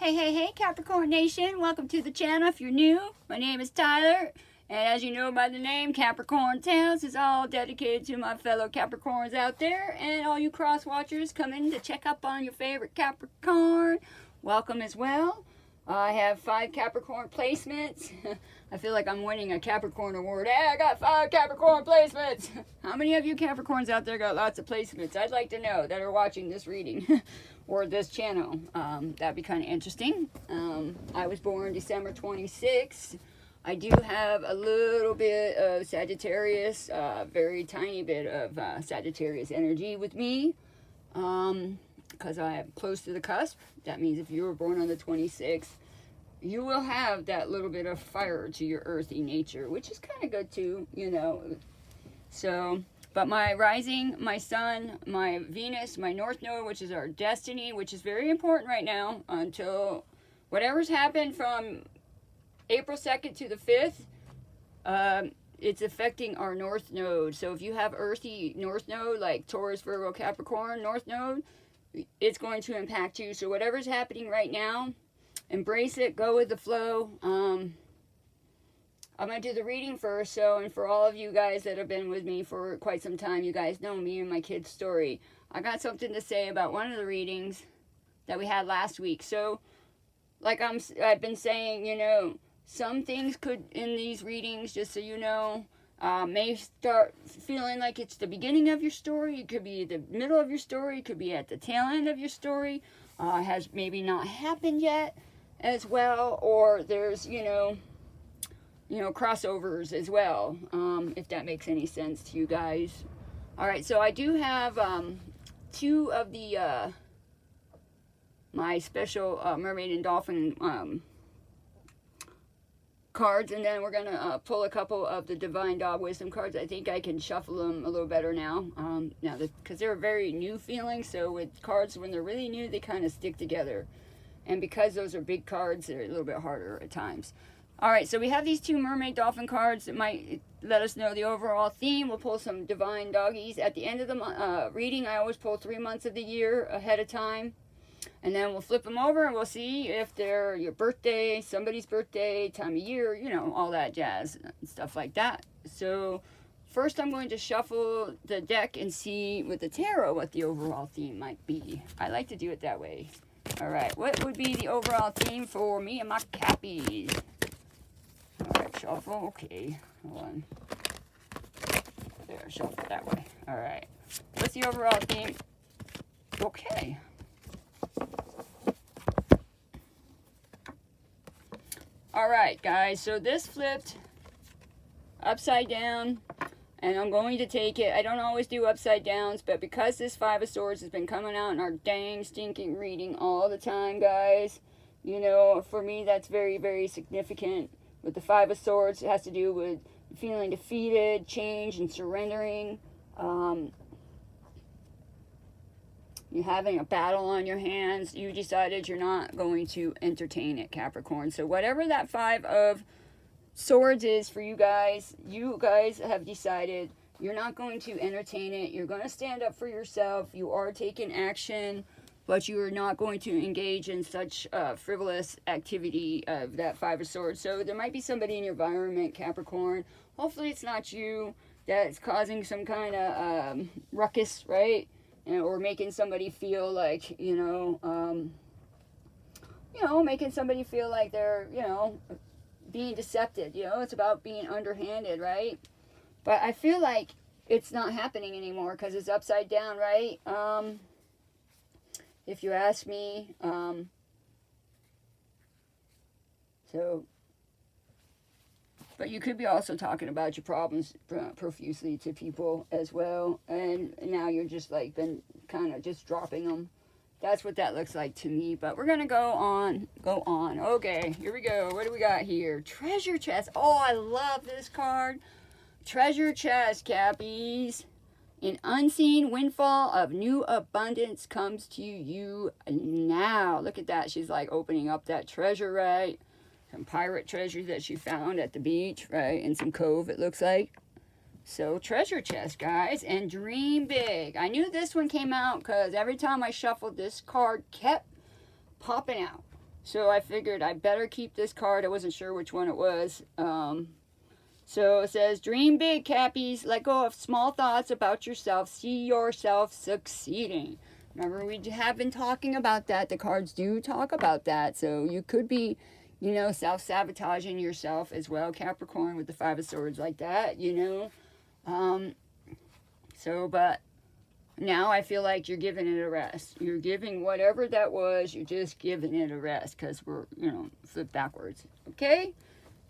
Hey, Capricorn Nation. Welcome to the channel if you're new. My name is Tyler. And as you know by the name, Capricorn TAILz is all dedicated to my fellow Capricorns out there. And all you cross watchers coming to check up on your favorite Capricorn. Welcome as well. I have 5 Capricorn placements. I feel like I'm winning a Capricorn award. Hey, I got 5 Capricorn placements. How many of you Capricorns out there got lots of placements? I'd like to know that are watching this reading or this channel. That'd be kind of interesting. I was born December 26th. I do have a little bit of Sagittarius, very tiny bit of Sagittarius energy with me. Because I am close to the cusp. That means if you were born on the 26th, you will have that little bit of fire to your earthy nature, which is kind of good too, you know. So, but my rising, my sun, my Venus, my North Node, which is our destiny, which is very important right now until whatever's happened from April 2nd to the 5th, it's affecting our North Node. So if you have earthy North Node, like Taurus, Virgo, Capricorn, North Node, it's going to impact you. So whatever's happening right now, embrace it, go with the flow. I'm going to do the reading first. So, and for all of you guys that have been with me for quite some time, you guys know me and my kid's story. I got something to say about one of the readings that we had last week. So, like I've been saying, you know, some things could, in these readings, just so you know, may start feeling like it's the beginning of your story. It could be the middle of your story. It could be at the tail end of your story. Has maybe not happened yet as well. Or there's, you know, crossovers as well, if that makes any sense to you guys. All right, so I do have 2 of the my special mermaid and dolphin cards, and then we're gonna pull a couple of the divine dog wisdom cards. I think I can shuffle them a little better now, because they're very new feeling. So with cards, when they're really new, they kind of stick together, and because those are big cards, they're a little bit harder at times. All right, so we have these 2 mermaid dolphin cards that might let us know the overall theme. We'll pull some divine doggies at the end of the reading. I always pull 3 months of the year ahead of time. And then we'll flip them over and we'll see if they're your birthday, somebody's birthday, time of year, you know, all that jazz and stuff like that. So first I'm going to shuffle the deck and see with the tarot what the overall theme might be. I like to do it that way. All right, what would be the overall theme for me and my cappies? All right, shuffle. Okay, hold on. There, shuffle that way. All right. What's the overall theme? Okay. All right, guys, so this flipped upside down, and I'm going to take it. I don't always do upside downs, but because this 5 of Swords has been coming out in our dang stinking reading all the time, guys, you know, for me, that's very, very significant. With the 5 of Swords, it has to do with feeling defeated, change, and surrendering. You having a battle on your hands. You decided you're not going to entertain it, Capricorn. So whatever that 5 of Swords is for you guys have decided you're not going to entertain it. You're going to stand up for yourself. You are taking action, but you are not going to engage in such frivolous activity of that 5 of Swords. So there might be somebody in your environment, Capricorn. Hopefully it's not you that's causing some kind of ruckus, right? Or making somebody feel like, making somebody feel like they're, being deceptive. It's about being underhanded, right? But I feel like it's not happening anymore because it's upside down, right? If you ask me. But you could be also talking about your problems profusely to people as well. And now you're just like been kind of just dropping them. That's what that looks like to me. But we're going to go on. Okay, here we go. What do we got here? Treasure chest. Oh, I love this card. Treasure chest, cappies. An unseen windfall of new abundance comes to you now. Look at that. She's like opening up that treasure, right? Some pirate treasure that she found at the beach, right? In some cove, it looks like. So, treasure chest, guys. And dream big. I knew this one came out because every time I shuffled, this card kept popping out. So I figured I better keep this card. I wasn't sure which one it was. So it says, dream big, cappies. Let go of small thoughts about yourself. See yourself succeeding. Remember, we have been talking about that. The cards do talk about that. So you could be, you know, self-sabotaging yourself as well, Capricorn, with the Five of Swords like that, you know. But now I feel like you're giving it a rest. You're giving whatever that was, you're just giving it a rest because we're, you know, flip backwards. Okay?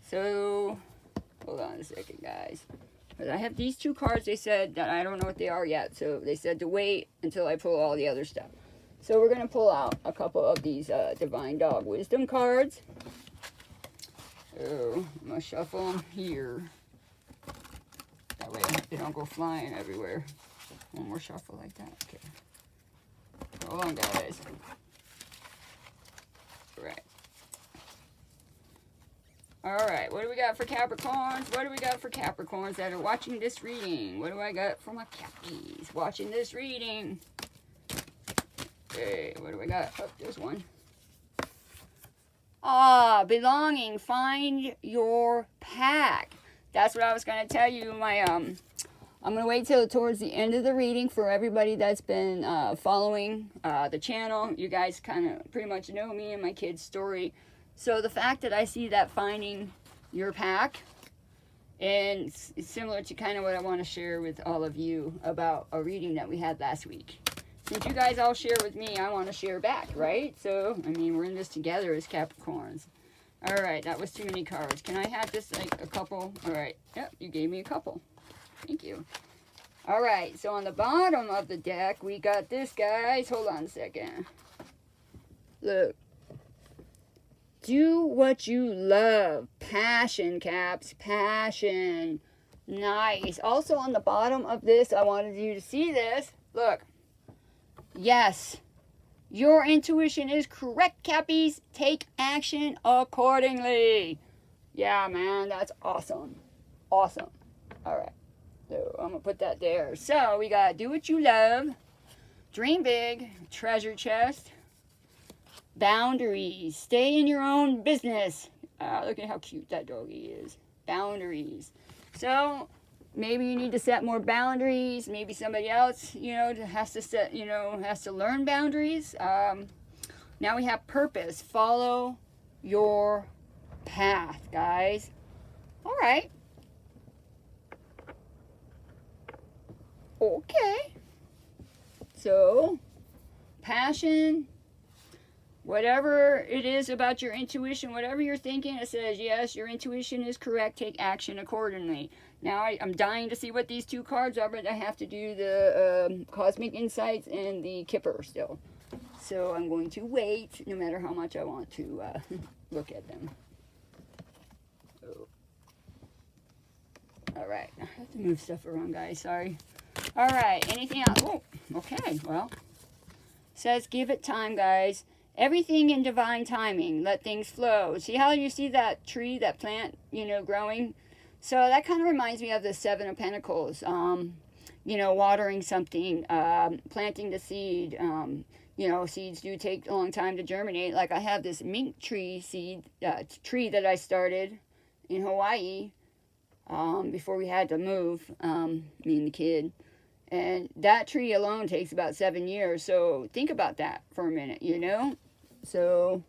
So, hold on a second, guys. But I have these two cards. They said that I don't know what they are yet. So they said to wait until I pull all the other stuff. So we're going to pull out a couple of these Divine Dog Wisdom cards. So I'm going to shuffle them here. That way they don't go flying everywhere. One more shuffle like that. Okay. Hold on, guys. Right. Alright, what do we got for Capricorns? What do we got for Capricorns that are watching this reading? What do I got for my cappies watching this reading? Okay, what do we got? Oh, there's one. Belonging. Find your pack. That's what I was going to tell you. I'm going to wait till towards the end of the reading for everybody that's been following the channel. You guys kind of pretty much know me and my kids' story. So the fact that I see that finding your pack, and it's similar to kind of what I want to share with all of you about a reading that we had last week. Since you guys all share with me, I want to share back, right? So, I mean, we're in this together as Capricorns. All right, that was too many cards. Can I have just like a couple? All right. Yep, you gave me a couple. Thank you. All right, so on the bottom of the deck, we got this, guys. Hold on a second. Look. Do what you love. Passion, Caps. Passion. Nice. Also on the bottom of this, I wanted you to see this. Look. Yes. Your intuition is correct, Cappies. Take action accordingly. Yeah, man. That's awesome. Awesome. All right. So I'm going to put that there. So we got do what you love. Dream big. Treasure chest. Boundaries. Stay in your own business. Look at how cute that doggy is. Boundaries. So maybe you need to set more boundaries. Maybe somebody else, you know, has to set, you know, has to learn boundaries. Now we have purpose. Follow your path, guys. All right. Okay. So, passion. Whatever it is about your intuition, whatever you're thinking, it says, yes, your intuition is correct. Take action accordingly. Now, I'm dying to see what these two cards are, but I have to do the Cosmic Insights and the Kipper still. So I'm going to wait, no matter how much I want to look at them. Oh. All right. I have to move stuff around, guys. Sorry. All right. Anything else? Oh, okay. Well, says give it time, guys. Everything in divine timing. Let things flow. See how you see that tree, that plant, you know, growing? So that kind of reminds me of the Seven of Pentacles. You know, watering something, planting the seed. You know, seeds do take a long time to germinate. Like I have this mink tree seed, tree that I started in Hawaii before we had to move, me and the kid. And that tree alone takes about 7 years. So think about that for a minute, you know? So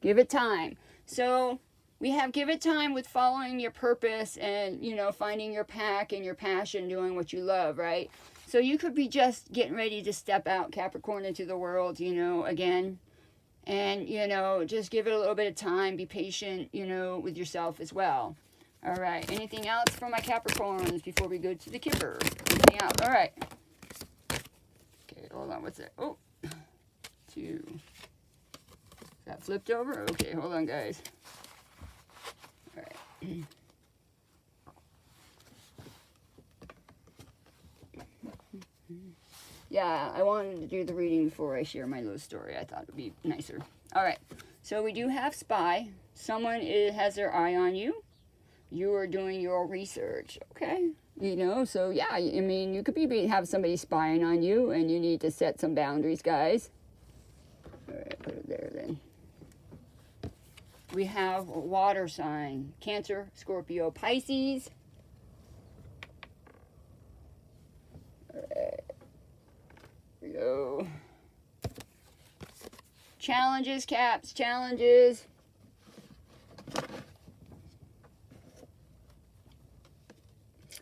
give it time. So we have give it time with following your purpose and, you know, finding your pack and your passion, doing what you love, right? So you could be just getting ready to step out, Capricorn, into the world, you know, again. And, you know, just give it a little bit of time. Be patient, you know, with yourself as well. All right. Anything else for my Capricorns before we go to the Kipper? Anything else? All right. Okay, hold on. What's that? Oh, 2. Is that flipped over? Okay, hold on, guys. All right. Yeah, I wanted to do the reading before I share my little story. I thought it would be nicer. All right. So we do have spy. Someone has their eye on you. You are doing your research, okay? You know, so yeah, I mean, you could have somebody spying on you, and you need to set some boundaries, guys. All right, put it there then. we have a water sign. Cancer, Scorpio, Pisces. All right. Here we go. Challenges, Caps, challenges.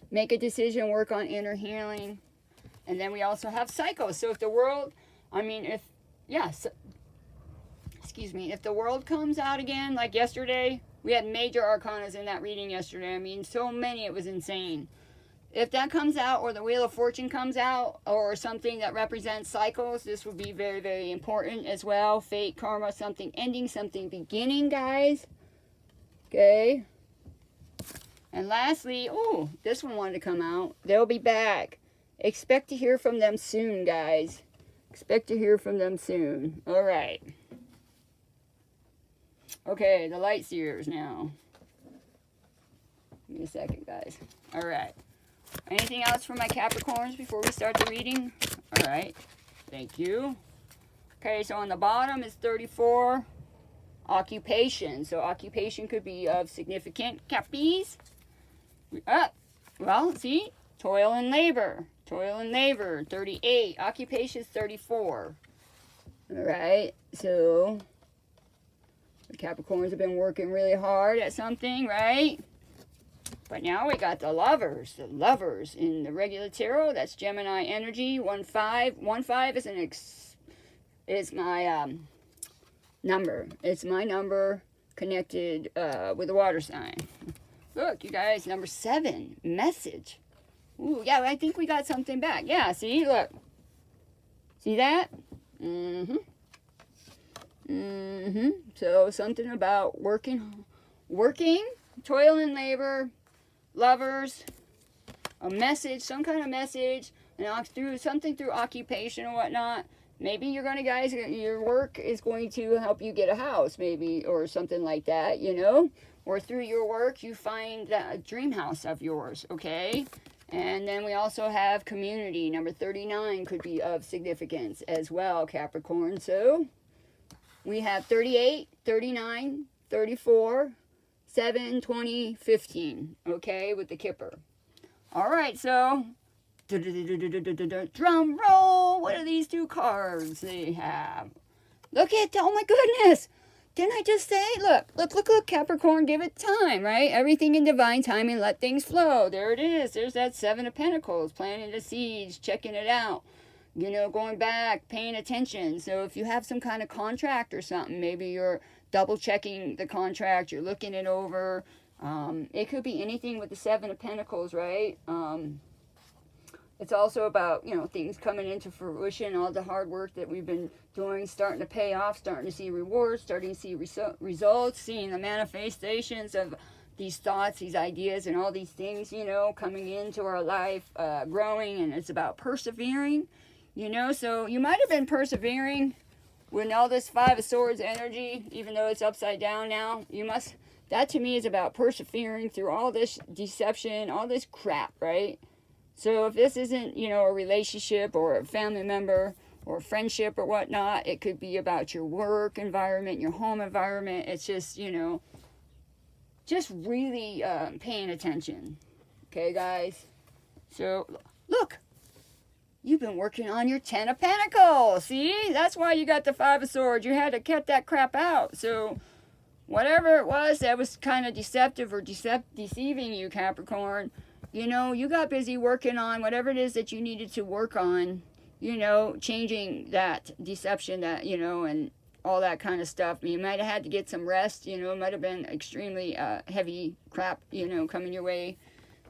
Make a decision, work on inner healing. And then we also have Psycho. So if the world, if the world comes out again, like yesterday, we had major arcanas in that reading yesterday. I mean, so many, it was insane. If that comes out, or the Wheel of Fortune comes out, or something that represents cycles, this would be very, very important as well. Fate, karma, something ending, something beginning, guys. Okay. And lastly, oh, this one wanted to come out. They'll be back. Expect to hear from them soon, guys. Expect to hear from them soon. All right. Okay, the light seers now. Give me a second, guys. All right. Anything else for my Capricorns before we start the reading? All right. Thank you. Okay, so on the bottom is 34. Occupation. So occupation could be of significant cappies. Well, see? Toil and labor. Toil and labor. 38. Occupation is 34. All right. So the Capricorns have been working really hard at something, right? But now we got the lovers. The lovers in the regular tarot. That's Gemini energy. 1-5. 1-5 is my number. It's my number connected with the water sign. Look, you guys, number 7. Message. Ooh, yeah, I think we got something back. Yeah, see, look. See that? So something about working, toil and labor, lovers, a message, some kind of message, and through occupation and whatnot. Maybe you're going to, guys, your work is going to help you get a house, maybe, or something like that, you know? Or through your work, you find that dream house of yours, okay? And then we also have community. Number 39 could be of significance as well, Capricorn. So we have 38, 39, 34, 7, 20, 15, okay, with the Kipper. All right, so drum roll. What are these 2 cards they have? Look at, oh my goodness. Didn't I just say? Look, Capricorn, give it time, right? Everything in divine timing, let things flow. There it is. There's that 7 of Pentacles, planting the seeds, checking it out. You know, going back, paying attention. So if you have some kind of contract or something, maybe you're double checking the contract, you're looking it over. It could be anything with the 7 of Pentacles, right? It's also about, you know, things coming into fruition, all the hard work that we've been doing, starting to pay off, starting to see rewards, starting to see results, seeing the manifestations of these thoughts, these ideas, and all these things, you know, coming into our life, growing, and it's about persevering, you know. So you might have been persevering when all this 5 of Swords energy, even though it's upside down now, that to me is about persevering through all this deception, all this crap, right? So if this isn't, you know, a relationship or a family member or a friendship or whatnot, it could be about your work environment, your home environment. It's just, you know, just really paying attention. Okay, guys? So, look. You've been working on your 10 of Pentacles. See? That's why you got the 5 of Swords. You had to cut that crap out. So, whatever it was that was kind of deceptive or deceiving you, Capricorn, you know, you got busy working on whatever it is that you needed to work on, you know, changing that deception, that, you know, and all that kind of stuff. You might have had to get some rest, you know, it might have been extremely heavy crap, you know, coming your way.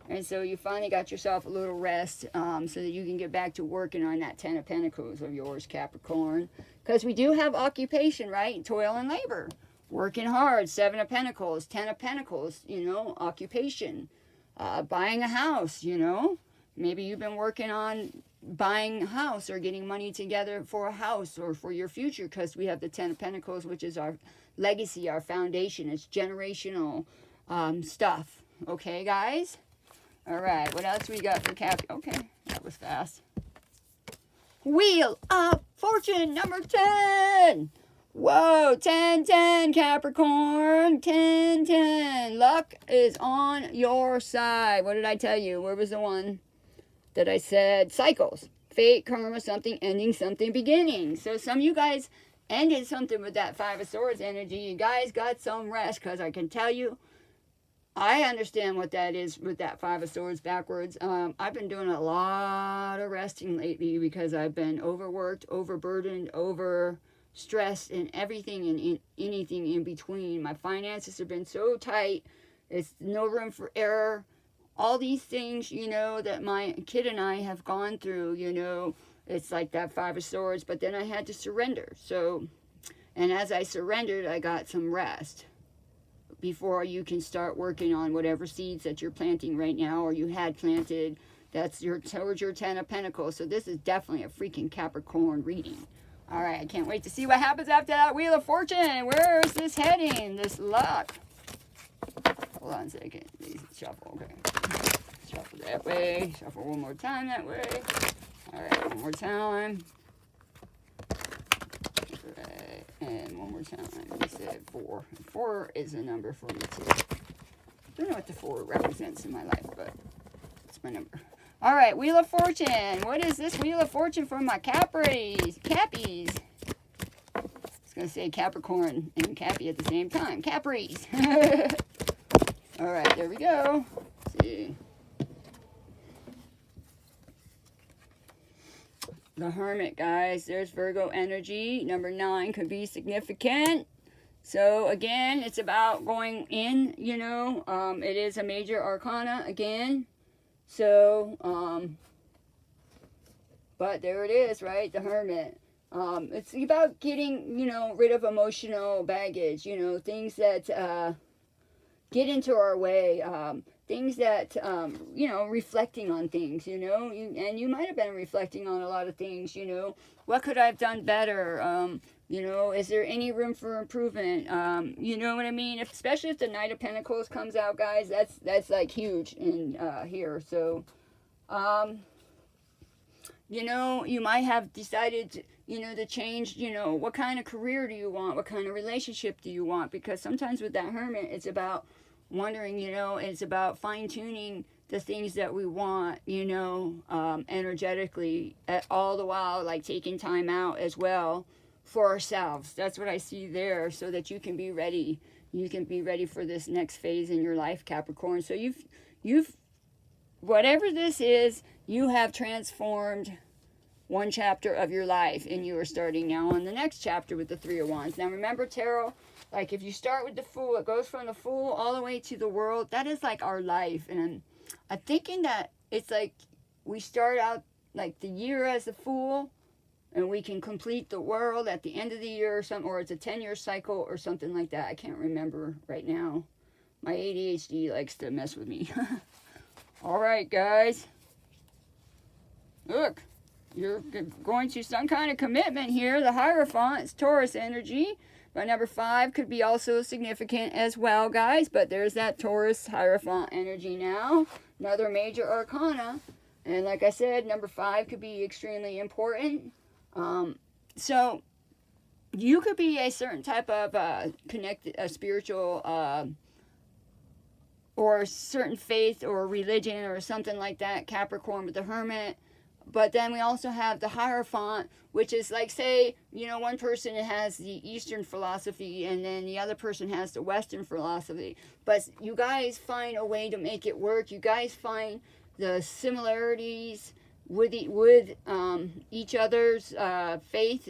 And so you finally got yourself a little rest so that you can get back to working on that 10 of Pentacles of yours, Capricorn. Because we do have occupation, right? Toil and labor. Working hard. 7 of Pentacles, 10 of Pentacles, you know, occupation. Buying a house, you know. Maybe you've been working on buying a house or getting money together for a house or for your future, because we have the 10 of Pentacles, which is our legacy, our foundation. It's generational stuff. Okay, guys? All right, what else we got for Cap? Okay, that was fast. Wheel of Fortune, number 10. Whoa, 10-10, Capricorn. 10-10. Luck is on your side. What did I tell you? Where was the one that I said? Cycles. Fate, karma, something ending, something beginning. So some of you guys ended something with that Five of Swords energy. You guys got some rest, because I can tell you, I understand what that is with that Five of Swords backwards. I've been doing a lot of resting lately because I've been overworked, overburdened, stressed, and everything and anything in between. My finances have been so tight. It's no room for error. All these things, you know, that my kid and I have gone through, you know, it's like that Five of Swords. But then I had to surrender. So, and as I surrendered, I got some rest before you can start working on whatever seeds that you're planting right now or you had planted. That's towards your 10 of Pentacles. So this is definitely a freaking Capricorn reading. All right, I can't wait to see what happens after that Wheel of Fortune. Where is this heading? This luck. Hold on a second. Shuffle, okay. Shuffle that way. Shuffle one more time that way. All right, one more time. And one more time. We said 4. 4 is a number for me too. I don't know what the 4 represents in my life, but it's my number. All right, Wheel of Fortune. What is this Wheel of Fortune for my cappies? Cappies. I was going to say Capricorn and Cappy at the same time. Cappies. All right, there we go. Let's see. The Hermit, guys. There's Virgo energy. Number 9 could be significant. So, again, it's about going in, you know. It is a major arcana, again. So, but there it is, right? The Hermit. It's about getting, you know, rid of emotional baggage, you know, things that get into our way. Things that, you know, reflecting on things, you know, and you might have been reflecting on a lot of things, you know, what could I have done better, you know, is there any room for improvement, you know what I mean, especially if the Knight of Pentacles comes out, guys, that's like huge in here, so, you know, you might have decided to, you know, to change, you know, what kind of career do you want, what kind of relationship do you want, because sometimes with that Hermit, it's about wondering, you know, it's about fine-tuning the things that we want, you know, energetically, all the while, like, taking time out as well for ourselves. That's what I see there, so that you can be ready. You can be ready for this next phase in your life, Capricorn. So you've, whatever this is, you have transformed one chapter of your life, and you are starting now on the next chapter with the Three of Wands. Now, remember, tarot, like, if you start with the Fool, it goes from the Fool all the way to the World. That is, like, our life. And I'm thinking that it's like we start out, like, the year as the Fool, and we can complete the World at the end of the year or something, or it's a 10-year cycle or something like that. I can't remember right now. My ADHD likes to mess with me. All right, guys. Look, you're going to some kind of commitment here. The Hierophant is Taurus energy. But number 5 could be also significant as well, guys. But there's that Taurus Hierophant energy now. Another major arcana. And like I said, number 5 could be extremely important. So you could be a certain type of connected, spiritual, or certain faith or religion or something like that, Capricorn with the Hermit. But then we also have the Hierophant, which is like, say, you know, one person has the Eastern philosophy and then the other person has the Western philosophy. But you guys find a way to make it work. You guys find the similarities with each other's faith,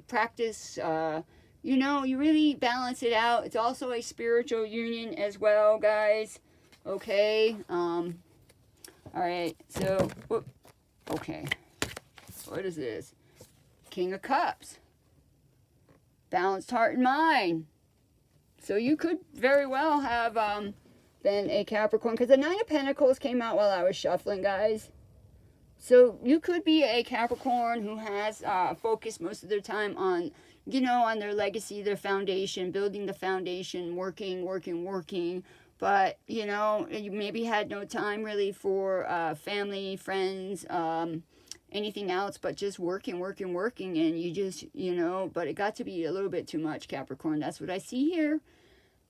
practice. You know, you really balance it out. It's also a spiritual union as well, guys. Okay. All right. So, whoop. Okay, what is this? King of Cups. Balanced heart and mind. So you could very well have been a Capricorn, because the Nine of Pentacles came out while I was shuffling, guys. So you could be a Capricorn who has focused most of their time on, you know, on their legacy, their foundation, building the foundation, working. But, you know, you maybe had no time really for family, friends, anything else but just working, and you just, you know, but it got to be a little bit too much, Capricorn. That's what I see here.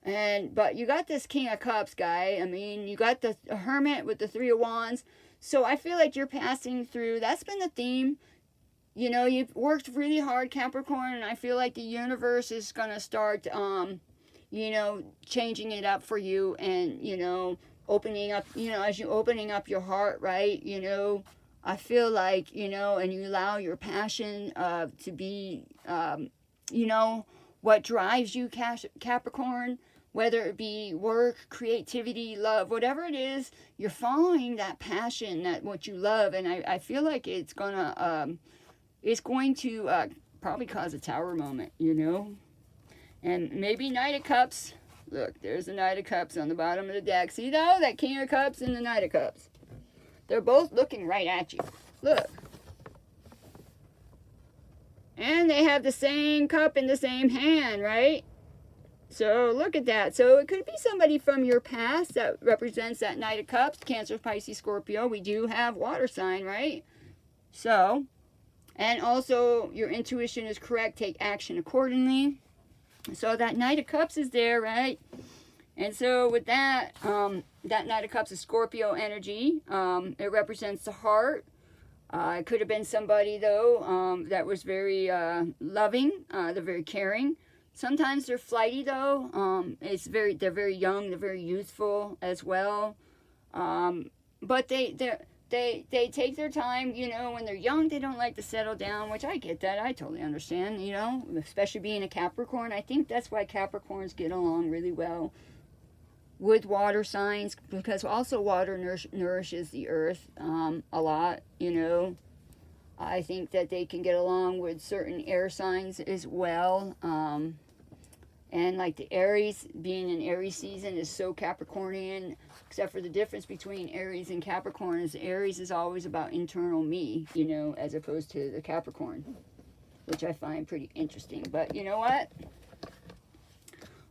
But you got this King of Cups guy. I mean, you got the Hermit with the Three of Wands. So I feel like you're passing through. That's been the theme. You know, you've worked really hard, Capricorn, and I feel like the universe is going to start, you know, changing it up for you and, you know, opening up, you know, as you opening up your heart, right? You know, I feel like, you know, and you allow your passion to be, you know, what drives you, Capricorn, whether it be work, creativity, love, whatever it is, you're following that passion, that what you love. And I feel like it's going to probably cause a Tower moment, you know. And maybe Knight of Cups. Look, there's the Knight of Cups on the bottom of the deck. See, though? That King of Cups and the Knight of Cups. They're both looking right at you. Look. And they have the same cup in the same hand, right? So, look at that. So, it could be somebody from your past that represents that Knight of Cups. Cancer, Pisces, Scorpio. We do have water sign, right? So, and also, your intuition is correct. Take action accordingly. So, that Knight of Cups is there, right? And so, with that, that Knight of Cups is Scorpio energy. It represents the heart. It could have been somebody, though, that was very loving. They're very caring. Sometimes they're flighty, though. They're very young. They're very youthful as well. But they take their time, you know. When they're young, they don't like to settle down, which I get that. I totally understand, you know, especially being a Capricorn. I think that's why Capricorns get along really well with water signs, because also water nourishes the earth a lot, you know. I think that they can get along with certain air signs as well. And like the Aries, being in Aries season is so Capricornian, except for the difference between Aries and Capricorn is Aries is always about internal me, you know, as opposed to the Capricorn, which I find pretty interesting. But you know what?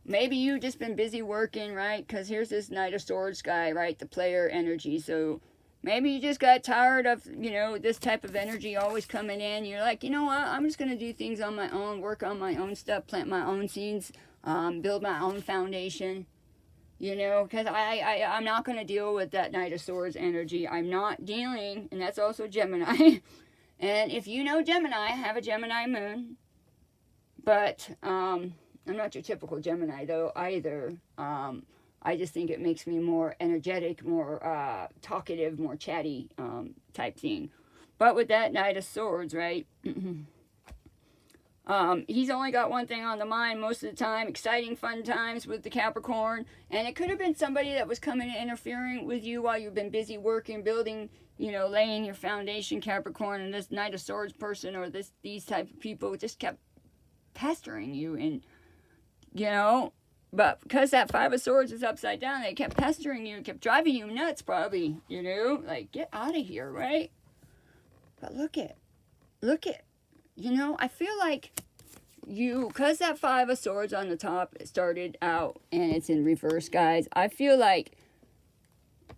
Maybe you've just been busy working, right? Because here's this Knight of Swords guy, right? The player energy. So maybe you just got tired of, you know, this type of energy always coming in. You're like, you know what? I'm just going to do things on my own, work on my own stuff, plant my own seeds, build my own foundation. You know, because I'm not going to deal with that Knight of Swords energy. I'm not dealing, and that's also Gemini. And if you know Gemini, I have a Gemini moon. But, I'm not your typical Gemini, though, either. I just think it makes me more energetic, more talkative, more chatty type thing. But with that Knight of Swords, right? He's only got one thing on the mind most of the time. Exciting, fun times with the Capricorn. And it could have been somebody that was coming and interfering with you while you've been busy working, building, you know, laying your foundation, Capricorn. And this Knight of Swords person or these type of people just kept pestering you and, you know, but because that Five of Swords is upside down, they kept pestering you, kept driving you nuts probably, you know, like, get out of here, right? But look at, you know, I feel like because that Five of Swords on the top started out and it's in reverse, guys, I feel like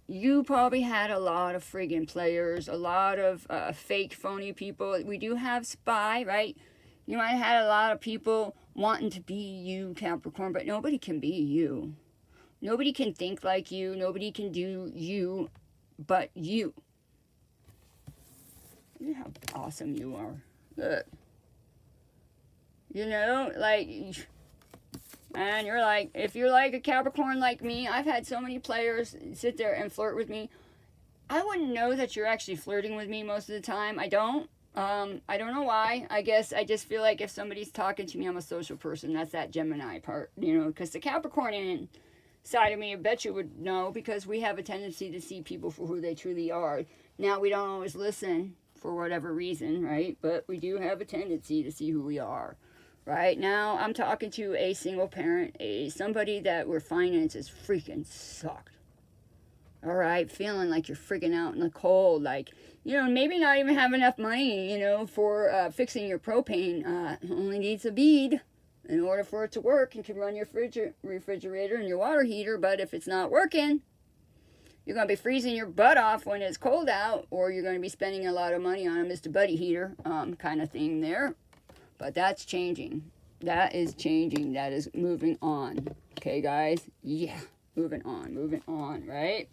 you probably had a lot of friggin' players, a lot of fake, phony people. We do have spy, right? You might have had a lot of people wanting to be you, Capricorn, but nobody can be you. Nobody can think like you. Nobody can do you but you. Look how awesome you are. Look. You know, like, and you're like, if you're like a Capricorn like me, I've had so many players sit there and flirt with me. I wouldn't know that you're actually flirting with me most of the time. I don't know why. I guess I just feel like if somebody's talking to me, I'm a social person. That's that Gemini part, you know, because the Capricornian side of me, I bet you would know, because we have a tendency to see people for who they truly are. Now, we don't always listen for whatever reason, right? But we do have a tendency to see who we are. Right now, I'm talking to a single parent, somebody that where finances freaking sucked. All right, feeling like you're freaking out in the cold, like, you know, maybe not even have enough money, you know, for fixing your propane. Only needs a bead in order for it to work. You can run your refrigerator and your water heater, but if it's not working, you're going to be freezing your butt off when it's cold out, or you're going to be spending a lot of money on a Mr. Buddy heater kind of thing there. But that's changing. That is changing. That is moving on. Okay, guys? Yeah. Moving on, right?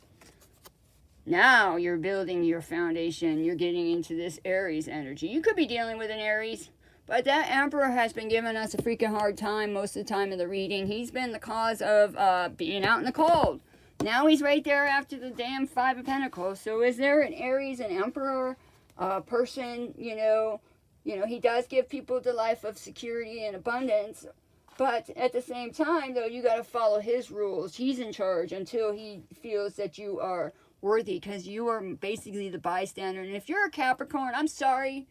Now you're building your foundation. You're getting into this Aries energy. You could be dealing with an Aries, but that Emperor has been giving us a freaking hard time most of the time in the reading. He's been the cause of being out in the cold. Now he's right there after the damn Five of Pentacles. So is there an Aries, an Emperor person, you know, he does give people the life of security and abundance. But at the same time, though, you got to follow his rules. He's in charge until he feels that you are worthy, because you are basically the bystander. And if you're a Capricorn, I'm sorry.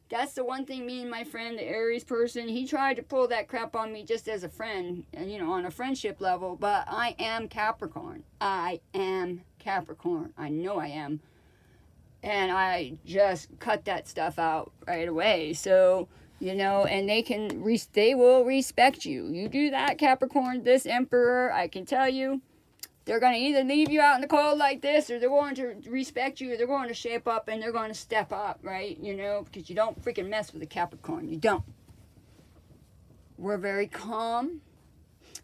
That's the one thing me and my friend, the Aries person, he tried to pull that crap on me just as a friend, and, you know, on a friendship level. But I am Capricorn. I am Capricorn. I know I am. And I just cut that stuff out right away. So, you know, and they will respect you. You do that, Capricorn, this Emperor, I can tell you, they're going to either leave you out in the cold like this, or they're going to respect you, or they're going to shape up, and they're going to step up, right? You know, because you don't freaking mess with a Capricorn. You don't. We're very calm,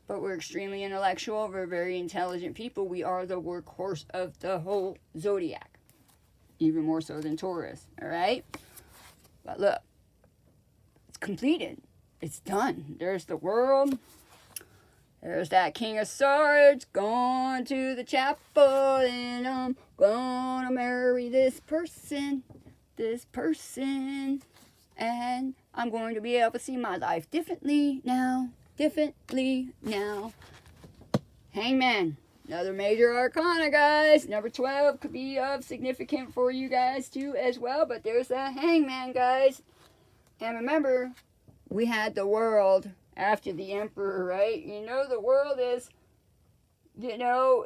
but we're extremely intellectual. We're very intelligent people. We are the workhorse of the whole zodiac. Even more so than Taurus, all right? But look, it's completed. It's done. There's the world. There's that King of Swords going to the chapel, and I'm gonna marry this person, and I'm going to be able to see my life differently now. Hangman, another major arcana, guys. Number 12 could be of significant for you guys too as well, but there's that Hangman, guys. And remember, we had the world after the Emperor, right? You know, the world is, you know,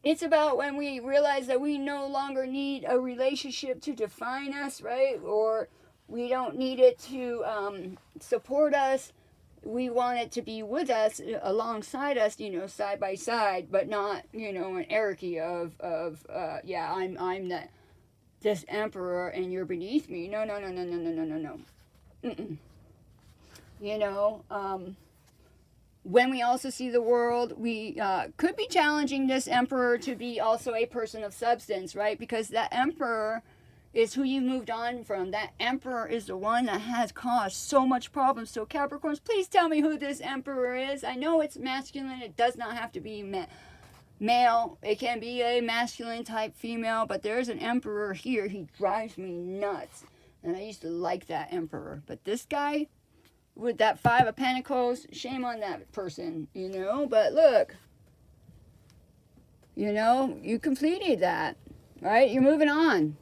it's about when we realize that we no longer need a relationship to define us, right? Or we don't need it to support us. We want it to be with us, alongside us, you know, side by side, but not, you know, an hierarchy of yeah, I'm this Emperor and you're beneath me. No. Mm-mm. You know, when we also see the world, we could be challenging this Emperor to be also a person of substance, right? Because that Emperor is who you moved on from. That Emperor is the one that has caused so much problems. So Capricorns, please tell me who this Emperor is. I know it's masculine. It does not have to be male. It can be a masculine type female, but there's an Emperor here. He drives me nuts. And I used to like that Emperor. But this guy with that Five of Pentacles, shame on that person, you know. But look, you know, you completed that, right? You're moving on.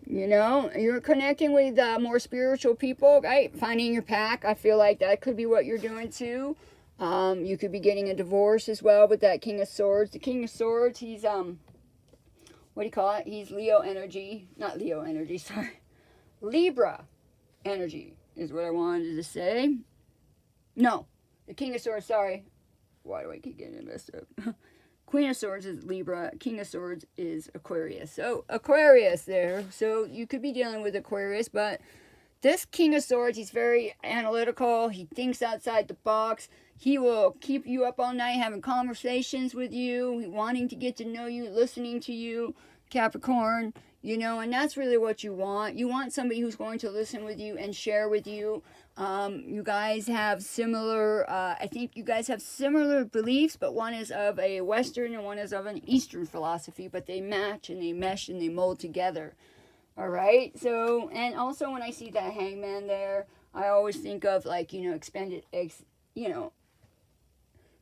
You know, you're connecting with more spiritual people, right? Finding your pack. I feel like that could be what you're doing too. You could be getting a divorce as well with that King of Swords. The King of Swords, he's, what do you call it? He's Leo energy. Not Leo energy, sorry. Libra energy is what I wanted to say. No, the King of Swords, sorry. Why do I keep getting it messed up? Queen of Swords is Libra. King of Swords is Aquarius. So, Aquarius there. So, you could be dealing with Aquarius, but this King of Swords, he's very analytical. He thinks outside the box. He will keep you up all night having conversations with you, wanting to get to know you, listening to you, Capricorn. You know, and that's really what you want. You want somebody who's going to listen with you and share with you. You guys have similar, I think you guys have similar beliefs, but one is of a Western and one is of an Eastern philosophy, but they match and they mesh and they mold together. All right. So, and also when I see that Hangman there, I always think of like, you know, you know,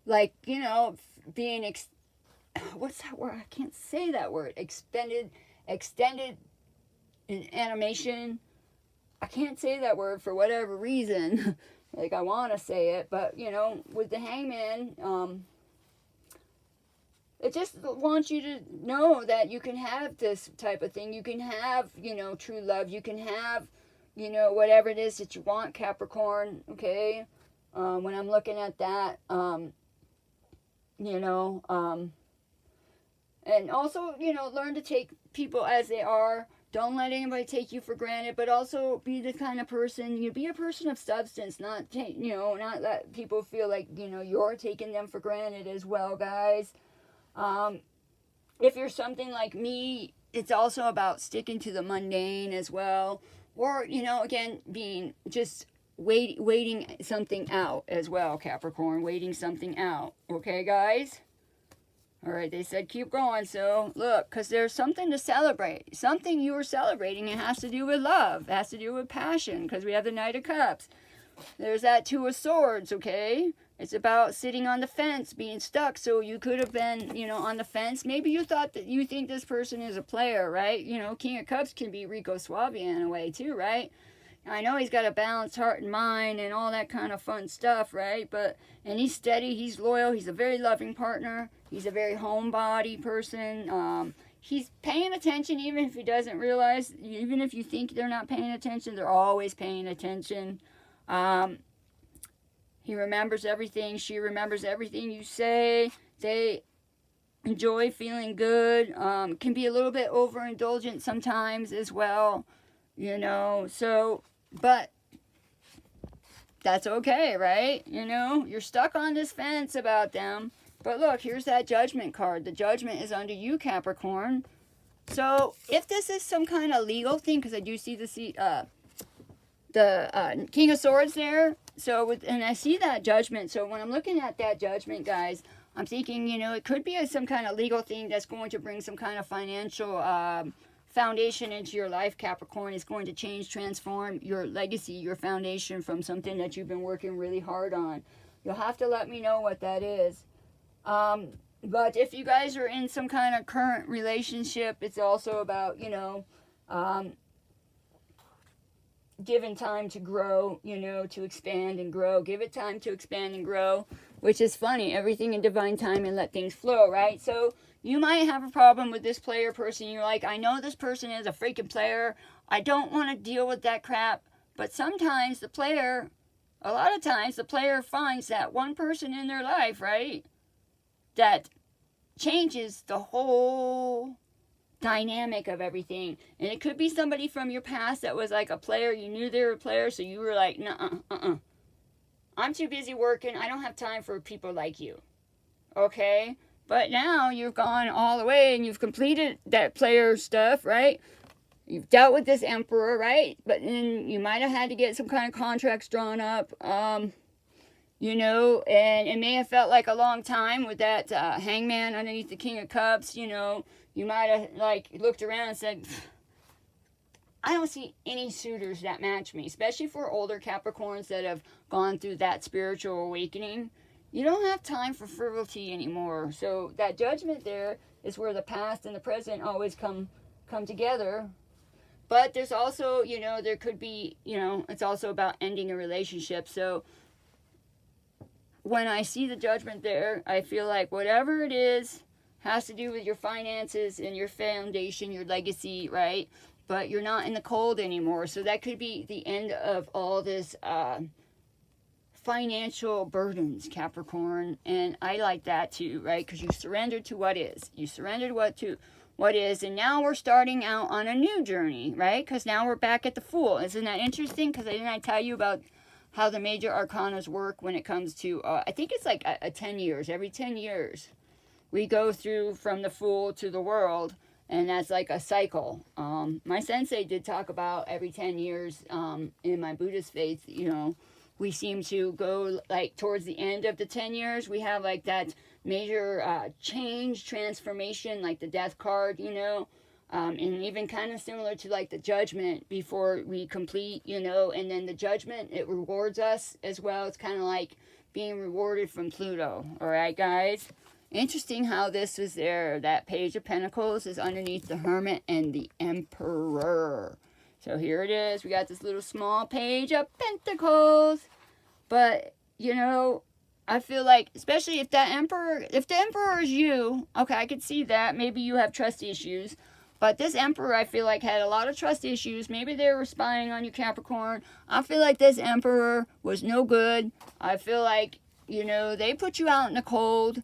like, you know, being, what's that word? I can't say that word. Extended in animation. I can't say that word for whatever reason. Like I want to say it, but you know, with the Hangman, it just wants you to know that you can have this type of thing. You can have, you know, true love. You can have, you know, whatever it is that you want, Capricorn. Okay, when I'm looking at that, you know, And also, you know, learn to take people as they are. Don't let anybody take you for granted, but also be the kind of person, you be a person of substance, not take, you know, not let people feel like, you know, you're taking them for granted as well, guys. If you're something like me, it's also about sticking to the mundane as well. Or, you know, again, being just waiting something out as well, Capricorn, waiting something out. Okay, guys? All right, they said keep going. So, look, because there's something to celebrate. Something you are celebrating. It has to do with love. It has to do with passion, because we have the Knight of Cups. There's that Two of Swords, okay? It's about sitting on the fence, being stuck. So you could have been, you know, on the fence. Maybe you thought that you think this person is a player, right? You know, King of Cups can be Rico Suave in a way, too, right? I know he's got a balanced heart and mind and all that kind of fun stuff, right? And he's steady, he's loyal, he's a very loving partner. He's a very homebody person. He's paying attention even if he doesn't realize, even if you think they're not paying attention, they're always paying attention. He remembers everything. She remembers everything you say. They enjoy feeling good. Can be a little bit overindulgent sometimes as well, you know. So, but that's okay, right? You know, you're stuck on this fence about them. But look, here's that Judgment card. The Judgment is under you, Capricorn. So, if this is some kind of legal thing, because I do see the King of Swords there. So, and I see that Judgment. So, when I'm looking at that Judgment, guys, I'm thinking, you know, it could be some kind of legal thing that's going to bring some kind of financial foundation into your life, Capricorn. It's going to change, transform your legacy, your foundation from something that you've been working really hard on. You'll have to let me know what that is. But if you guys are in some kind of current relationship, it's also about, you know, given time to grow, you know, to expand and grow. Give it time to expand and grow, which is funny. Everything in divine time and let things flow, right? So you might have a problem with this player person. You're like, I know this person is a freaking player. I don't want to deal with that crap. But sometimes the player, a lot of times the player finds that one person in their life, right, that changes the whole dynamic of everything. And it could be somebody from your past that was like a player. You knew they were a player, so you were like, nuh-uh, I'm too busy working. I don't have time for people like you. Okay? But now you've gone all the way and you've completed that player stuff, right? You've dealt with this Emperor, right? But then you might have had to get some kind of contracts drawn up. You know, and it may have felt like a long time with that hangman underneath the King of Cups. You know, you might have like looked around and said, I don't see any suitors that match me, especially for older Capricorns that have gone through that spiritual awakening. You don't have time for frivolity anymore. So that Judgment there is where the past and the present always come together. But there's also, you know, there could be, you know, it's also about ending a relationship. So when I see the Judgment there, I feel like whatever it is has to do with your finances and your foundation, your legacy, right? But you're not in the cold anymore. So that could be the end of all this financial burdens, Capricorn. And I like that too, right? Because you surrendered to what is. You surrendered what is. And now we're starting out on a new journey, right? Because now we're back at the Fool. Isn't that interesting? Because didn't I tell you about how the major arcanas work when it comes to, I think it's like a 10 years. Every 10 years, we go through from the Fool to the World, and that's like a cycle. My sensei did talk about every 10 years in my Buddhist faith, you know, we seem to go like towards the end of the 10 years. We have like that major change, transformation, like the Death card, you know. And even kind of similar to like the Judgment before we complete, you know, and then the Judgment, it rewards us as well. It's kind of like being rewarded from Pluto. All right, guys? Interesting how this is there. That Page of Pentacles is underneath the Hermit and the Emperor. So here it is. We got this little small Page of Pentacles. But, you know, I feel like, especially if the Emperor is you, okay, I could see that. Maybe you have trust issues. But this Emperor, I feel like, had a lot of trust issues. Maybe they were spying on you, Capricorn. I feel like this Emperor was no good. I feel like, you know, they put you out in the cold.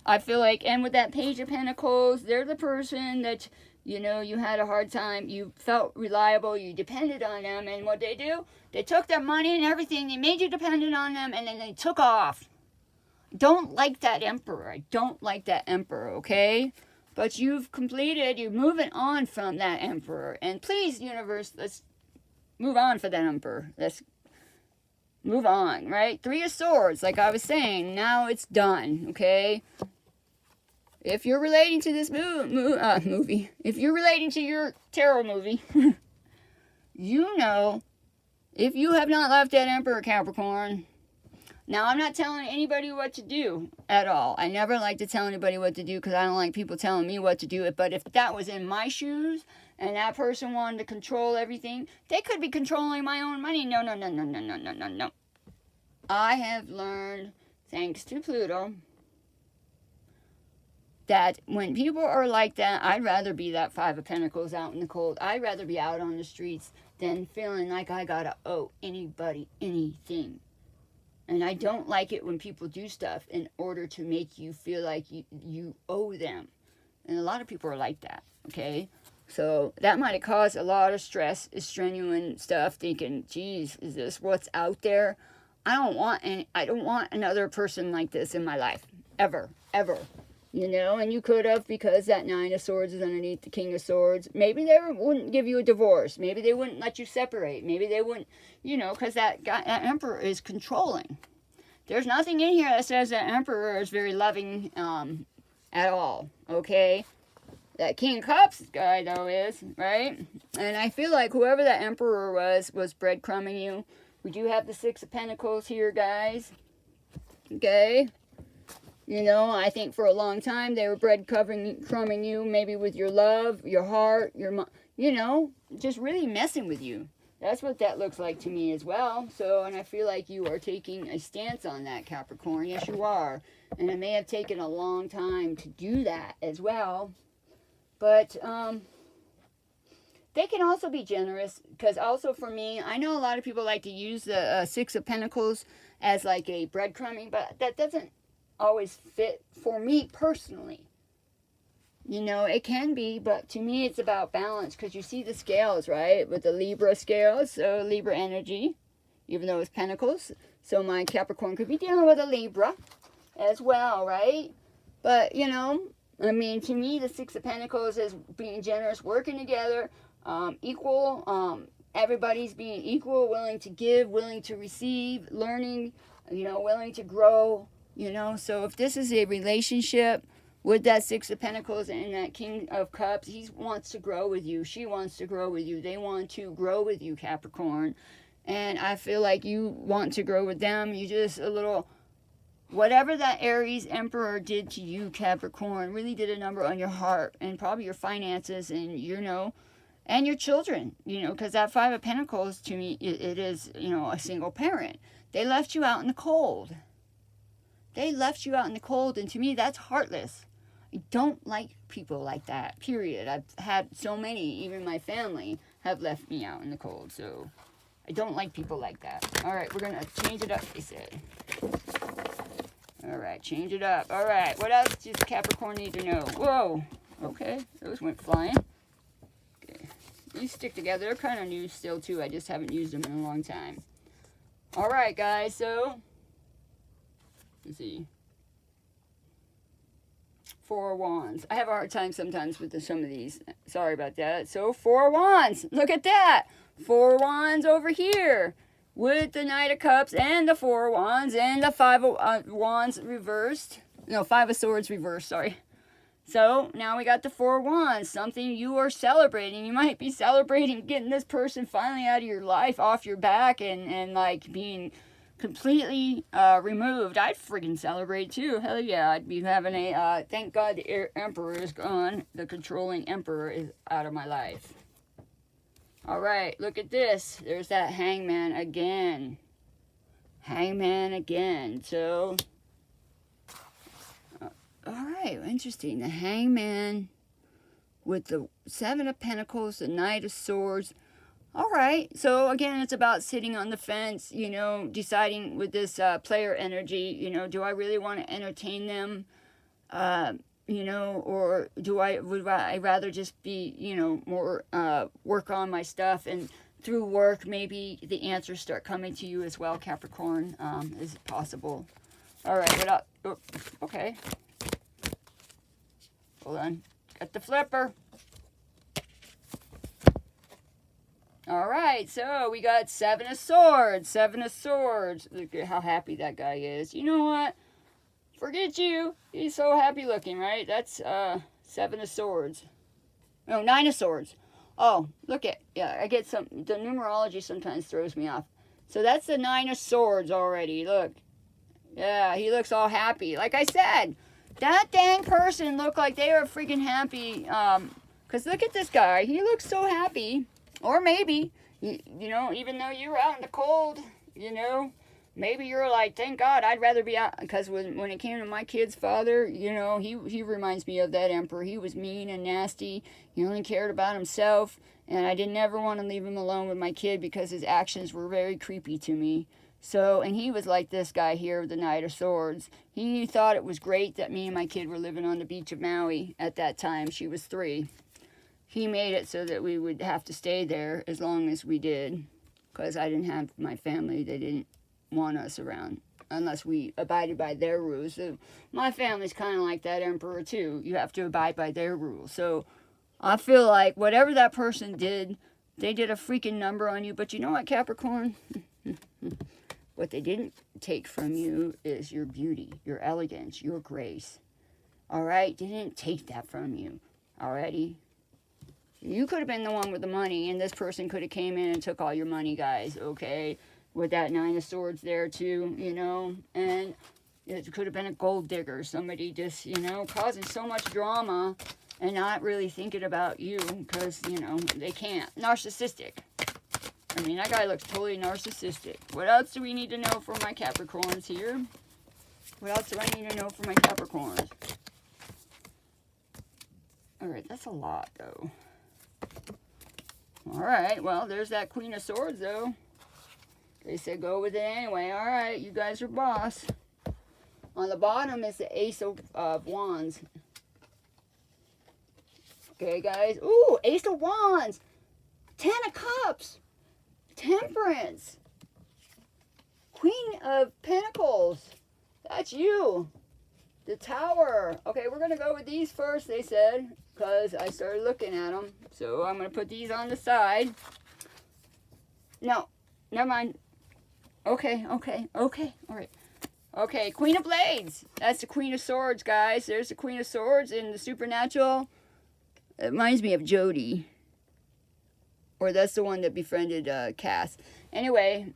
I feel like, and with that Page of Pentacles, they're the person that, you know, you had a hard time, you felt reliable, you depended on them, and what they do, they took their money and everything, they made you dependent on them, and then they took off. Don't like that Emperor. I don't like that Emperor, okay? But you've completed, you're moving on from that Emperor. And please, universe, let's move on for that Emperor. Let's move on, right? 3 of Swords, like I was saying, now it's done, okay? If you're relating to this movie, if you're relating to your tarot movie, you know, if you have not left that Emperor, Capricorn. Now, I'm not telling anybody what to do at all. I never like to tell anybody what to do because I don't like people telling me what to do. But if that was in my shoes and that person wanted to control everything, they could be controlling my own money. No, no, no, no, no, no, no, no, no. I have learned, thanks to Pluto, that when people are like that, I'd rather be that 5 of Pentacles out in the cold. I'd rather be out on the streets than feeling like I gotta owe anybody anything. And I don't like it when people do stuff in order to make you feel like you owe them. And a lot of people are like that, okay? So that might have caused a lot of stress, strenuous stuff, thinking, geez, is this what's out there? I don't want another person like this in my life. Ever, ever. You know, and you could have, because that 9 of Swords is underneath the King of Swords. Maybe they wouldn't give you a divorce. Maybe they wouldn't let you separate. Maybe they wouldn't, you know, because that Emperor is controlling. There's nothing in here that says that Emperor is very loving at all, okay? That King of Cups guy, though, is, right? And I feel like whoever that Emperor was breadcrumbing you. We do have the 6 of Pentacles here, guys. Okay? You know, I think for a long time they were breadcrumbing you, maybe with your love, your heart, you know, just really messing with you. That's what that looks like to me as well. So, and I feel like you are taking a stance on that, Capricorn. Yes, you are. And it may have taken a long time to do that as well. But, they can also be generous, because also for me, I know a lot of people like to use the 6 of Pentacles as like a breadcrumbing, but that doesn't always fit for me personally. You know, it can be, but to me it's about balance, because you see the scales, right? With the Libra scales, so Libra energy, even though it's Pentacles. So my Capricorn could be dealing with a Libra as well, right? But, you know, I mean, to me, the 6 of Pentacles is being generous, working together, equal, everybody's being equal, willing to give, willing to receive, learning, you know, willing to grow, you know. So if this is a relationship with that 6 of Pentacles and that King of Cups, he wants to grow with you, she wants to grow with you, they want to grow with you, Capricorn. And I feel like you want to grow with them. You just a little, whatever that Aries Emperor did to you, Capricorn, really did a number on your heart and probably your finances and, you know, and your children, you know, because that 5 of Pentacles, to me, it is, you know, a single parent. They left you out in the cold. They left you out in the cold, and to me, that's heartless. I don't like people like that, period. I've had so many, even my family, have left me out in the cold, so I don't like people like that. All right, we're going to change it up, they said. All right, change it up. All right, what else does Capricorn need to know? Whoa, okay, those went flying. These stick together. They're kind of new still, too. I just haven't used them in a long time. All right, guys. So, let's see. 4 of Wands. I have a hard time sometimes with some of these. Sorry about that. So, 4 of Wands. Look at that. 4 of Wands over here. With the Knight of Cups and the 4 of Wands and the 5 of Wands reversed. No, 5 of Swords reversed. Sorry. So, now we got the 4 of Wands, something you are celebrating. You might be celebrating getting this person finally out of your life, off your back, and like, being completely removed. I'd friggin' celebrate, too. Hell yeah, I'd be having a, thank God the Emperor is gone. The controlling Emperor is out of my life. Alright, look at this. There's that Hangman again. Hangman again. So... Alright, interesting. The Hangman with the 7 of Pentacles, the Knight of Swords. Alright, so again, it's about sitting on the fence, you know, deciding with this player energy, you know, do I really want to entertain them? you know, or would I rather just be, you know, more, work on my stuff, and through work, maybe the answers start coming to you as well, Capricorn. Is it possible? All right, what up? Oh, okay. Hold on. Got the flipper. All right, so we got 7 of Swords. 7 of Swords. Look at how happy that guy is. You know what? Forget you. He's so happy looking, right? That's 7 of Swords. No, 9 of Swords. Oh, look at, yeah, I get some, the numerology sometimes throws me off. So that's the 9 of Swords already. Look. Yeah, he looks all happy. Like I said, that dang person looked like they were freaking happy. Because look at this guy. He looks so happy. Or maybe, you know, even though you were out in the cold, you know, maybe you're like, thank God, I'd rather be out. Because when it came to my kid's father, you know, he reminds me of that emperor. He was mean and nasty. He only cared about himself. And I didn't ever want to leave him alone with my kid because his actions were very creepy to me. So, and he was like this guy here, the Knight of Swords. He thought it was great that me and my kid were living on the beach of Maui at that time. She was 3. He made it so that we would have to stay there as long as we did. Because I didn't have my family. They didn't want us around unless we abided by their rules. So my family's kind of like that emperor too. You have to abide by their rules. So I feel like whatever that person did, they did a freaking number on you. But you know what, Capricorn? What they didn't take from you is your beauty, your elegance, your grace. All right? They didn't take that from you. Alrighty? You could have been the one with the money, and this person could have came in and took all your money, guys, okay? With that 9 of Swords there, too, you know? And it could have been a gold digger. Somebody just, you know, causing so much drama and not really thinking about you because, you know, they can't. Narcissistic. I mean, that guy looks totally narcissistic. What else do we need to know from my Capricorns here? What else do I need to know from my Capricorns? Alright, that's a lot, though. Alright, well, there's that Queen of Swords, though. They said go with it anyway. Alright, you guys are boss. On the bottom is the Ace of Wands. Okay, guys. Ooh, Ace of Wands. 10 of Cups. Temperance. Queen of Pentacles. That's you. The Tower. Okay, we're going to go with these first, they said. Because I started looking at them. So I'm going to put these on the side. No. Never mind. Okay. Alright. Okay, Queen of Blades. That's the Queen of Swords, guys. There's the Queen of Swords in the Supernatural. It reminds me of Jodie. Or that's the one that befriended Cass. Anyway,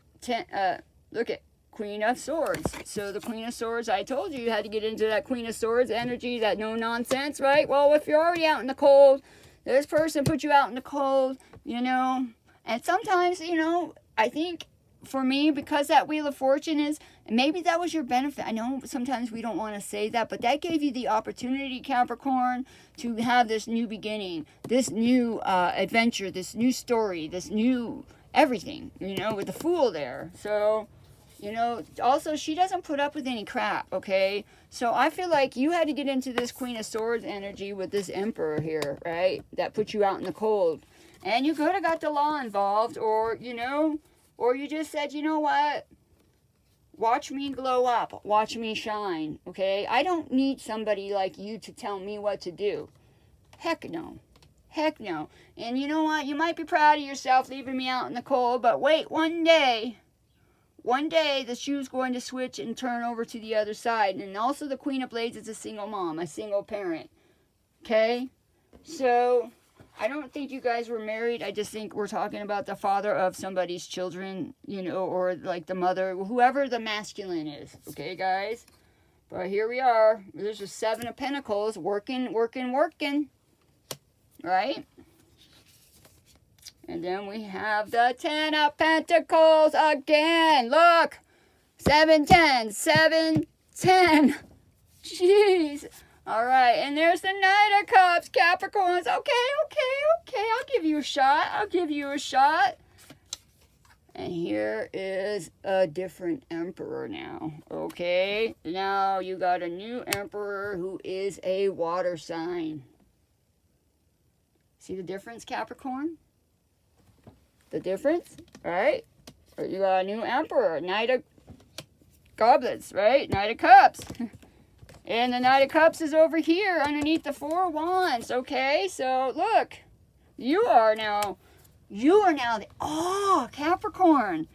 look at Queen of Swords. So the Queen of Swords, I told you had to get into that Queen of Swords energy, that no nonsense, right? Well, if you're already out in the cold, this person put you out in the cold, you know. And sometimes, you know, I think for me, because that Wheel of Fortune is, maybe that was your benefit. I know sometimes we don't want to say that, but that gave you the opportunity, Capricorn, to have this new beginning, this new adventure, this new story, this new everything, you know, with the Fool there. So, you know, also she doesn't put up with any crap, okay? So I feel like you had to get into this Queen of Swords energy with this Emperor here, right? That put you out in the cold. And you could have got the law involved, or, you know, or you just said, you know what? Watch me glow up. Watch me shine, okay? I don't need somebody like you to tell me what to do. Heck no. Heck no. And you know what? You might be proud of yourself leaving me out in the cold, but wait, one day, the shoe's going to switch and turn over to the other side. And also the Queen of Blades is a single mom, a single parent, okay? So I don't think you guys were married. I just think we're talking about the father of somebody's children, you know, or like the mother, whoever the masculine is. Okay, guys? But here we are. There's a 7 of Pentacles working. Right? And then we have the 10 of Pentacles again. Look! 7, 10. 7, 10. Jeez. Alright, and there's the Knight of Cups, Capricorns. Okay. I'll give you a shot. And here is a different emperor now, okay? Now you got a new emperor who is a water sign. See the difference, Capricorn? The difference, right? You got a new emperor, Knight of Goblets, right? Knight of Cups. And the Knight of Cups is over here underneath the Four of Wands, okay? So look, you are now the, Capricorn.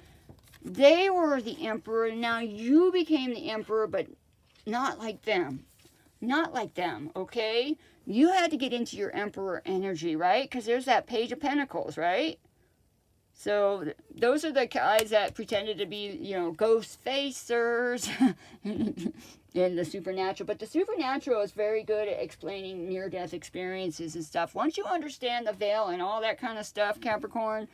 They were the emperor. Now you became the emperor, but not like them. Not like them, okay? You had to get into your emperor energy, right? Because there's that Page of Pentacles, right? So those are the guys that pretended to be, you know, ghost facers in the supernatural. But the supernatural is very good at explaining near-death experiences and stuff. Once you understand the veil and all that kind of stuff, Capricorn,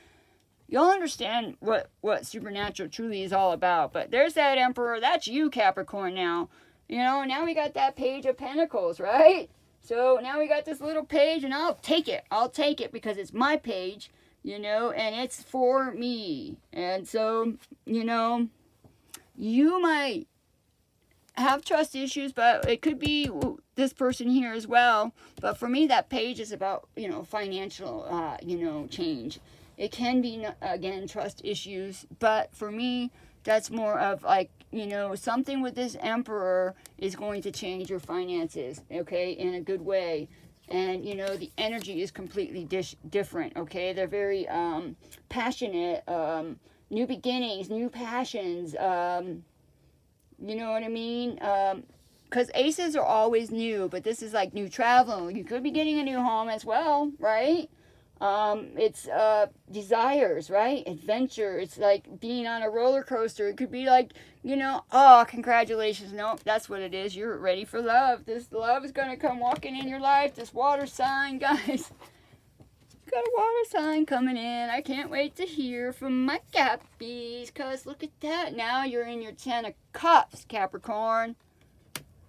you'll understand what supernatural truly is all about. But there's that emperor. That's you, Capricorn, now. You know, now we got that Page of Pentacles, right? So now we got this little page, and I'll take it. I'll take it because it's my page. You know, and it's for me. And so, you know, you might have trust issues, but it could be this person here as well. But for me, that page is about, you know, financial, you know, change. It can be, again, trust issues. But for me, that's more of like, you know, something with this emperor is going to change your finances, okay, in a good way. And, you know, the energy is completely different, okay? They're very passionate, new beginnings, new passions, you know what I mean? Because aces are always new, but this is like new travel. You could be getting a new home as well, right? It's desires, right? Adventure. It's like being on a roller coaster. It could be like, you know, oh, congratulations. Nope, that's what it is. You're ready for love. This love is going to come walking in your life. This water sign, guys. Got a water sign coming in. I can't wait to hear from my cappies, because look at that. Now you're in your 10 of Cups, Capricorn.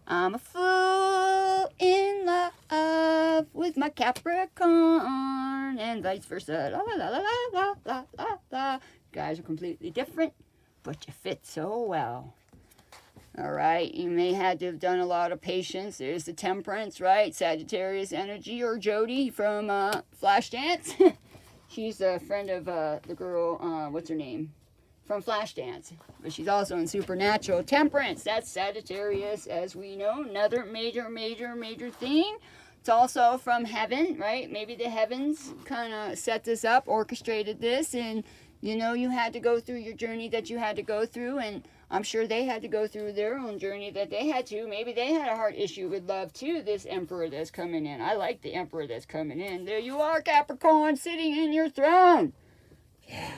I'm a fool in love with my Capricorn, and vice versa. La la la la la la la la. You guys are completely different, but you fit so well. All right, you may have to have done a lot of patience. There's the Temperance, right? Sagittarius energy, or Jody from Flashdance. She's a friend of the girl, what's her name? From Flashdance, but she's also in Supernatural. Temperance, that's Sagittarius, as we know, another major thing. It's also from heaven, right? Maybe the heavens kind of set this up, orchestrated this, and you know, you had to go through your journey that you had to go through, and I'm sure they had to go through their own journey that they had to. Maybe they had a heart issue with love too, this emperor that's coming in. I like the emperor that's coming in. There you are, Capricorn, sitting in your throne. Yeah.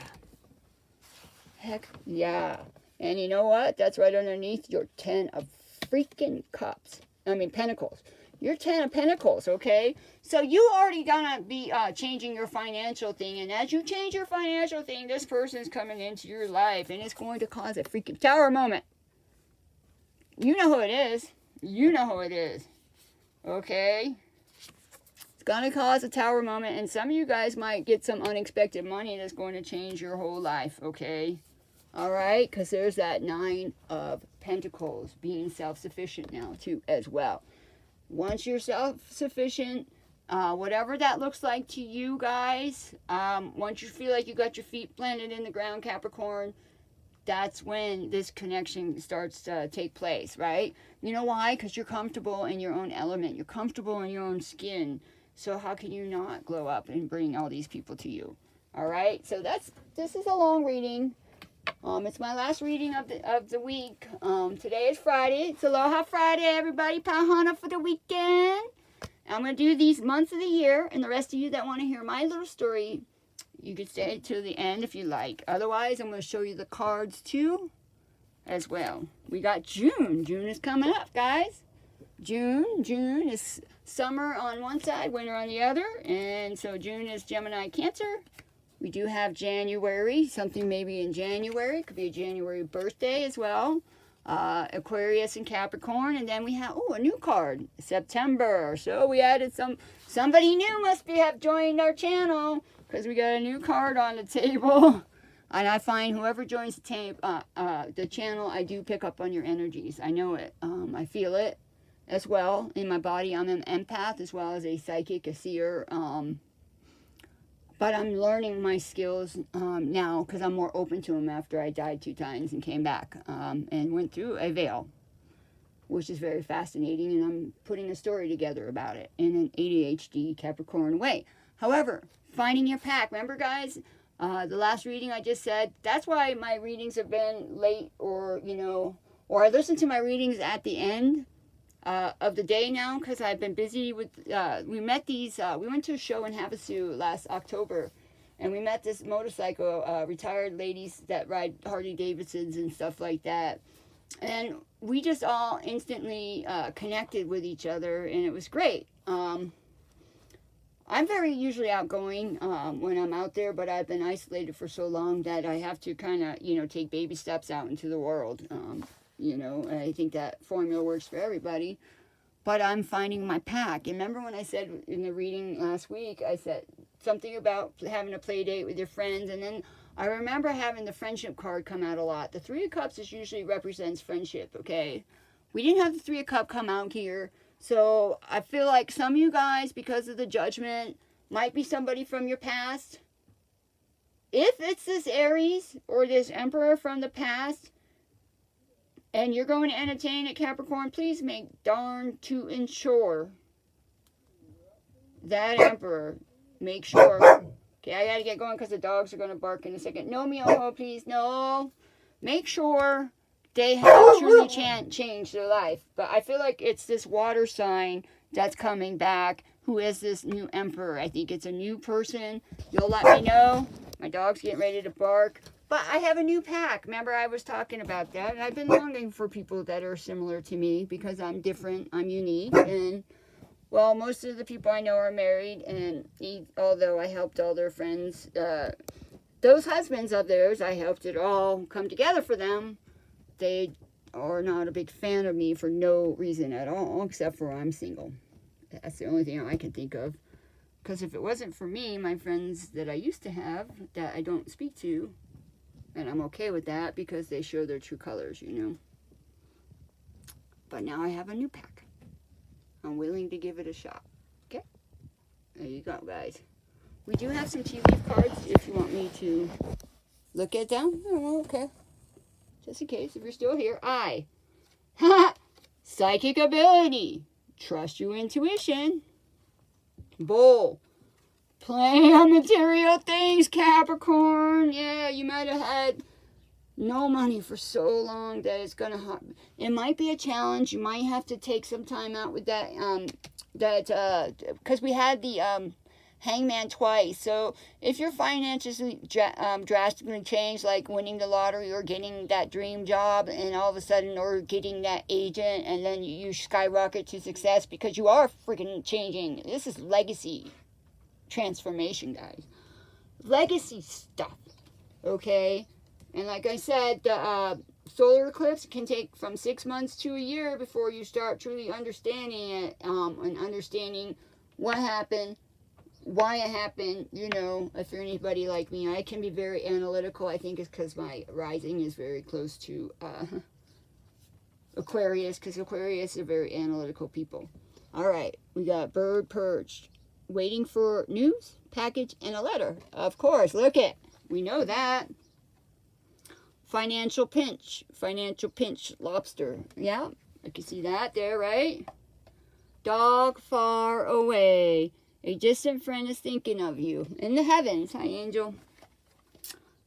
Heck yeah. And you know what? That's right underneath your 10 of freaking cups. I mean, pentacles. Your 10 of Pentacles, okay? So you already gonna be changing your financial thing. And as you change your financial thing, this person's coming into your life. And it's going to cause a freaking tower moment. You know who it is. You know who it is. Okay? It's going to cause a tower moment. And some of you guys might get some unexpected money that's going to change your whole life, okay? Alright? Because there's that 9 of Pentacles. Being self-sufficient now, too, as well. Once you're self-sufficient, whatever that looks like to you guys, once you feel like you got your feet planted in the ground, Capricorn, that's when this connection starts to take place, right? You know why? Because you're comfortable in your own element. You're comfortable in your own skin. So how can you not glow up and bring all these people to you? All right? So this is a long reading. It's my last reading of the week. Today is Friday. It's Aloha Friday, everybody. Pahana for the weekend. I'm going to do these months of the year, and the rest of you that want to hear my little story, you can stay to the end if you like. Otherwise, I'm going to show you the cards too, as well. We got June. June is coming up, guys. June is summer on one side, winter on the other, and so June is Gemini, Cancer. We do have January, something maybe in January. Could be a January birthday as well. Aquarius and Capricorn. And then we have, a new card, September. So we added somebody new must have joined our channel, because we got a new card on the table. And I find whoever joins the channel, I do pick up on your energies. I know it. I feel it as well in my body. I'm an empath as well as a psychic, a seer. But I'm learning my skills now because I'm more open to them after I died 2 times and came back and went through a veil, which is very fascinating. And I'm putting a story together about it in an ADHD Capricorn way. However, finding your pack. Remember, guys? The last reading I just said, that's why my readings have been late, or, you know, or I listen to my readings at the end of the day now, because I've been busy with, we went to a show in Havasu last October, and we met this motorcycle, retired ladies that ride Harley Davidsons and stuff like that, and we just all instantly connected with each other, and it was great. I'm very usually outgoing when I'm out there, but I've been isolated for so long that I have to kind of, you know, take baby steps out into the world. You know, I think that formula works for everybody. But I'm finding my pack. And remember when I said in the reading last week, I said something about having a play date with your friends. And then I remember having the friendship card come out a lot. The 3 of Cups is usually represents friendship, okay? We didn't have the 3 of Cups come out here. So I feel like some of you guys, because of the judgment, might be somebody from your past. If it's this Aries or this Emperor from the past, and you're going to entertain at Capricorn, please make darn to ensure that Emperor, make sure. Okay, I got to get going because the dogs are going to bark in a second. No, Mioho, please, no. Make sure they have truly changed their life. But I feel like it's this water sign that's coming back who is this new Emperor. I think it's a new person. You'll let me know. My dog's getting ready to bark. But I have a new pack. Remember, I was talking about that. And I've been longing for people that are similar to me because I'm different. I'm unique. And, well, most of the people I know are married. And although I helped all their friends, those husbands of theirs, I helped it all come together for them. They are not a big fan of me for no reason at all, except for I'm single. That's the only thing I can think of. Because if it wasn't for me, my friends that I used to have, that I don't speak to, and I'm okay with that because they show their true colors, you know. But now I have a new pack. I'm willing to give it a shot. Okay? There you go, guys. We do have some tea leaf cards if you want me to look at them. Oh, okay. Just in case, if you're still here. Psychic ability. Trust your intuition. Bull. Play on material things, Capricorn. Yeah, you might have had no money for so long that it's going to... It might be a challenge. You might have to take some time out with that. Because we had the hangman twice. So if your finances drastically change, like winning the lottery or getting that dream job, and all of a sudden, or getting that agent, and then you skyrocket to success because you are freaking changing. This is legacy transformation, guys. Legacy stuff. Okay? And like I said, the solar eclipse can take from 6 months to a year before you start truly understanding it, and understanding what happened, why it happened. You know, if you're anybody like me, I can be very analytical. I think it's because my rising is very close to Aquarius, because Aquarius are very analytical people. Alright, we got bird perched, waiting for news, package, and a letter. Of course, look it. We know that. Financial pinch, lobster. Yeah, I can see that there, right? Dog far away. A distant friend is thinking of you. In the heavens. Hi, angel.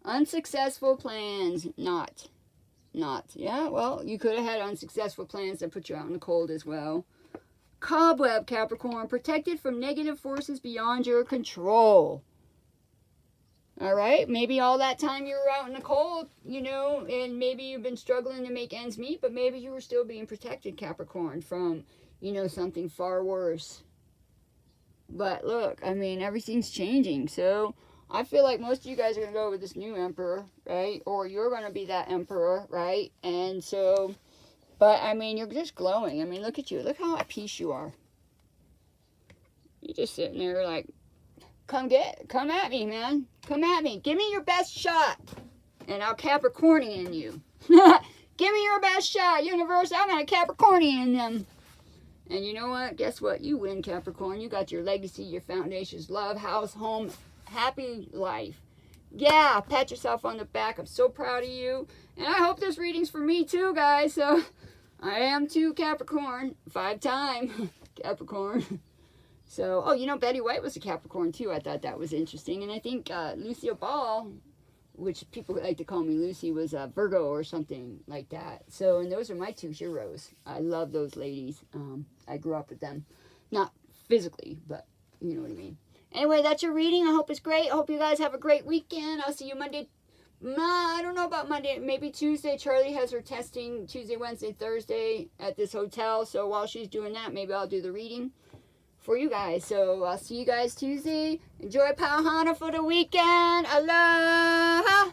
Unsuccessful plans. Not. Yeah, well, you could have had unsuccessful plans that put you out in the cold as well. Cobweb, Capricorn. Protected from negative forces beyond your control. Alright, maybe all that time you were out in the cold, you know, and maybe you've been struggling to make ends meet, but maybe you were still being protected, Capricorn, from, you know, something far worse. But look, I mean, everything's changing, so I feel like most of you guys are going to go with this new emperor, right? Or you're going to be that emperor, right? And so, but I mean, you're just glowing. I mean, look at you. Look how at peace you are. You're just sitting there like, come at me, man. Come at me. Give me your best shot. And I'll Capricornian you. Give me your best shot, universe. I'm going to Capricornian them. And you know what? Guess what? You win, Capricorn. You got your legacy, your foundations, love, house, home, happy life. Yeah, pat yourself on the back. I'm so proud of you. And I hope this reading's for me too, guys. So, I am too, Capricorn. 5-time Capricorn. So, oh, you know, Betty White was a Capricorn too. I thought that was interesting. And I think Lucille Ball, which people like to call me Lucy, was a Virgo or something like that. So, and those are my 2 heroes. I love those ladies. I grew up with them. Not physically, but you know what I mean. Anyway, that's your reading. I hope it's great. I hope you guys have a great weekend. I'll see you Monday. I don't know about Monday. Maybe Tuesday. Charlie has her testing Tuesday, Wednesday, Thursday at this hotel. So while she's doing that, maybe I'll do the reading for you guys. So I'll see you guys Tuesday. Enjoy Pauhana for the weekend. Aloha.